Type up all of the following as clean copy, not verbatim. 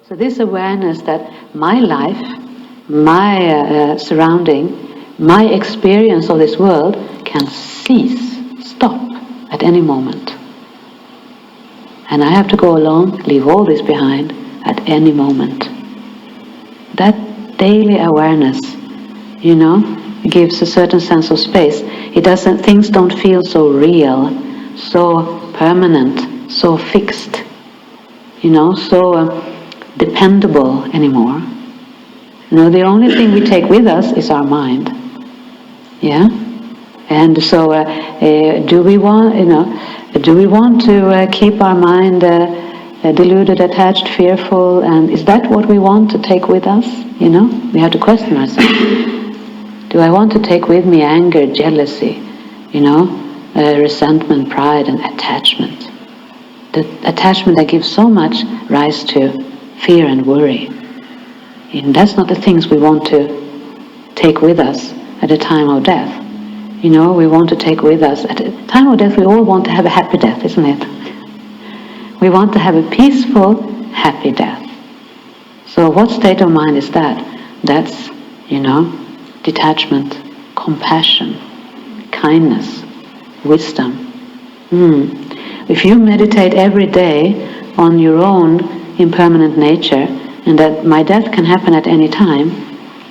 So this awareness that my life, my surrounding, my experience of this world can cease, stop at any moment. And I have to go along, leave all this behind at any moment. That daily awareness, gives a certain sense of space. Things don't feel so real, so permanent, so fixed, so dependable anymore. The only thing we take with us is our mind. Yeah? And so do we want to keep our mind deluded, attached, fearful, and is that what we want to take with us? We have to question ourselves. Do I want to take with me anger, jealousy, resentment, pride, and attachment? The attachment that gives so much rise to fear and worry. And that's not the things we want to take with us at the time of death. We want to take with us, at the time of death, we all want to have a happy death, isn't it? We want to have a peaceful, happy death. So what state of mind is that? That's, detachment, compassion, kindness, wisdom. If you meditate every day on your own impermanent nature, and that my death can happen at any time,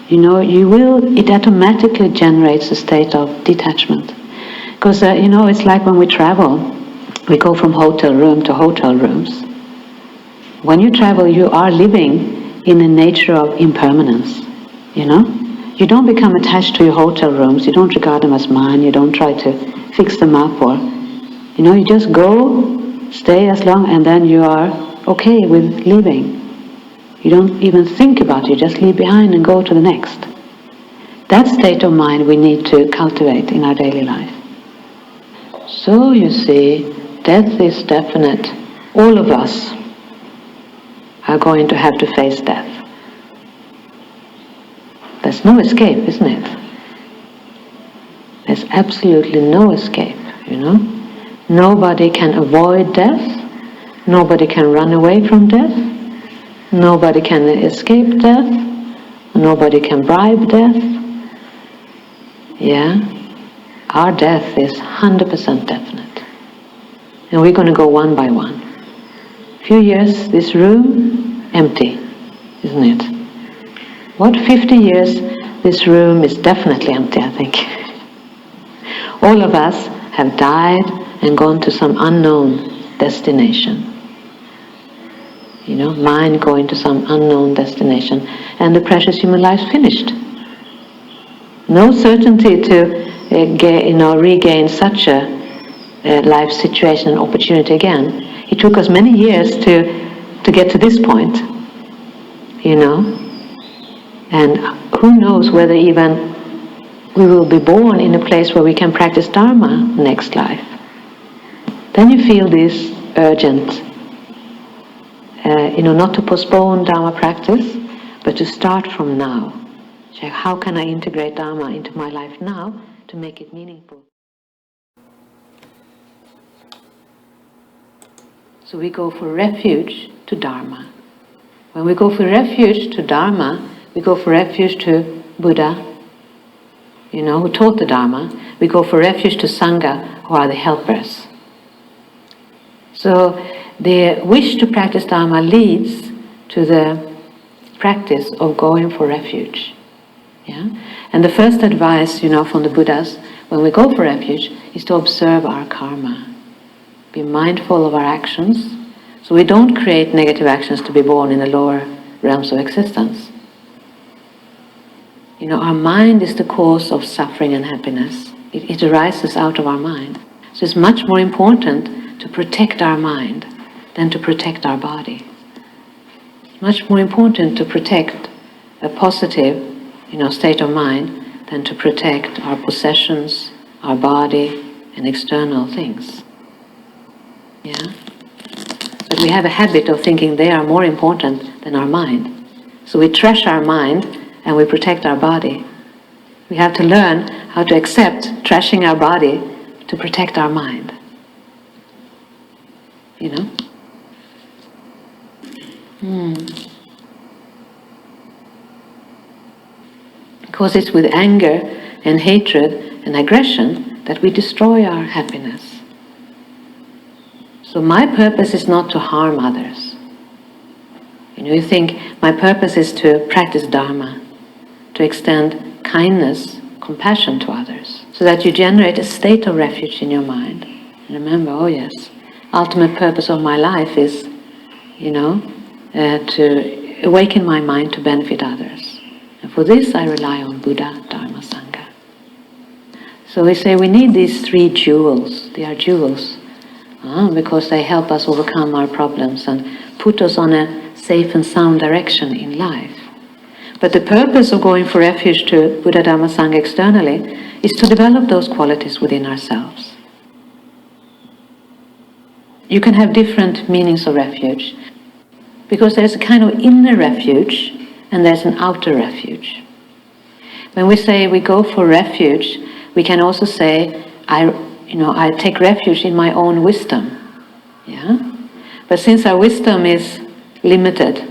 it automatically generates a state of detachment. Because, it's like when we travel, we go from hotel room to hotel rooms. When you travel, you are living in a nature of impermanence, You don't become attached to your hotel rooms, you don't regard them as mine, you don't try to fix them up, or, you just go, stay as long, and then you are okay with leaving. You don't even think about it, you just leave behind and go to the next. That state of mind we need to cultivate in our daily life. So you see, death is definite. All of us are going to have to face death. There's no escape, isn't it? There's absolutely no escape, Nobody can avoid death. Nobody can run away from death. Nobody can escape death. Nobody can bribe death. Yeah? Our death is 100% definite. And we're going to go one by one. Few years, this room, empty, isn't it? What, 50 years, this room is definitely empty, I think. All of us have died and gone to some unknown destination. Mind going to some unknown destination, and the precious human life is finished. No certainty to regain such a life situation and opportunity again. It took us many years to get to this point, And who knows whether even we will be born in a place where we can practice Dharma next life. Then you feel this urgent, not to postpone Dharma practice, but to start from now. Check, how can I integrate Dharma into my life now to make it meaningful? So we go for refuge to Dharma. When we go for refuge to Dharma, we go for refuge to Buddha, who taught the Dharma. We go for refuge to Sangha, who are the helpers. So the wish to practice Dharma leads to the practice of going for refuge. Yeah? And the first advice, from the Buddhas, when we go for refuge, is to observe our karma. Be mindful of our actions, so we don't create negative actions to be born in the lower realms of existence. Our mind is the cause of suffering and happiness. It arises out of our mind. So it's much more important to protect our mind than to protect our body. It's much more important to protect a positive, state of mind than to protect our possessions, our body, and external things. Yeah? But we have a habit of thinking they are more important than our mind. So we trash our mind and we protect our body. We have to learn how to accept trashing our body to protect our mind. Because it's with anger and hatred and aggression that we destroy our happiness. So my purpose is not to harm others. You think my purpose is to practice Dharma, to extend kindness, compassion to others, so that you generate a state of refuge in your mind. And remember, oh yes, ultimate purpose of my life is, to awaken my mind to benefit others. And for this I rely on Buddha, Dharma, Sangha. So we say we need these three jewels. They are jewels because they help us overcome our problems and put us on a safe and sound direction in life. But the purpose of going for refuge to Buddha, Dharma, Sangha externally is to develop those qualities within ourselves. You can have different meanings of refuge, because there's a kind of inner refuge and there's an outer refuge. When we say we go for refuge, we can also say, I take refuge in my own wisdom. Yeah? But since our wisdom is limited,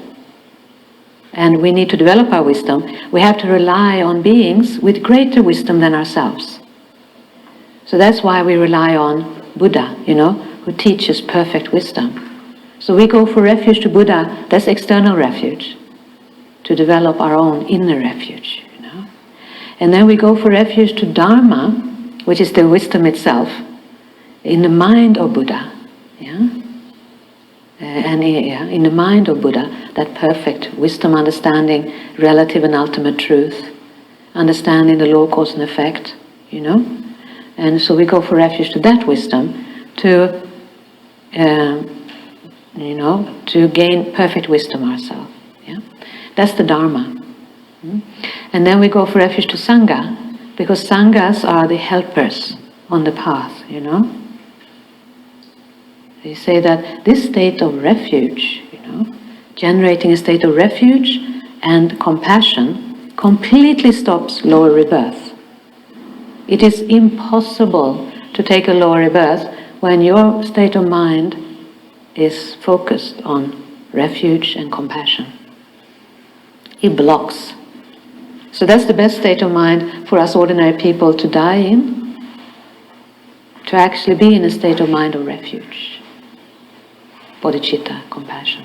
and we need to develop our wisdom, we have to rely on beings with greater wisdom than ourselves. So that's why we rely on Buddha, who teaches perfect wisdom. So we go for refuge to Buddha, that's external refuge, to develop our own inner refuge. And then we go for refuge to Dharma, which is the wisdom itself, in the mind of Buddha. In the mind of Buddha, that perfect wisdom, understanding relative and ultimate truth, understanding the law, cause and effect, And so we go for refuge to that wisdom to gain perfect wisdom ourselves. That's the Dharma. And then we go for refuge to Sangha, because Sanghas are the helpers on the path, They say that this state of refuge, generating a state of refuge and compassion completely stops lower rebirth. It is impossible to take a lower rebirth when your state of mind is focused on refuge and compassion. It blocks. So that's the best state of mind for us ordinary people to die in, to actually be in a state of mind of refuge. Bodhicitta, compassion.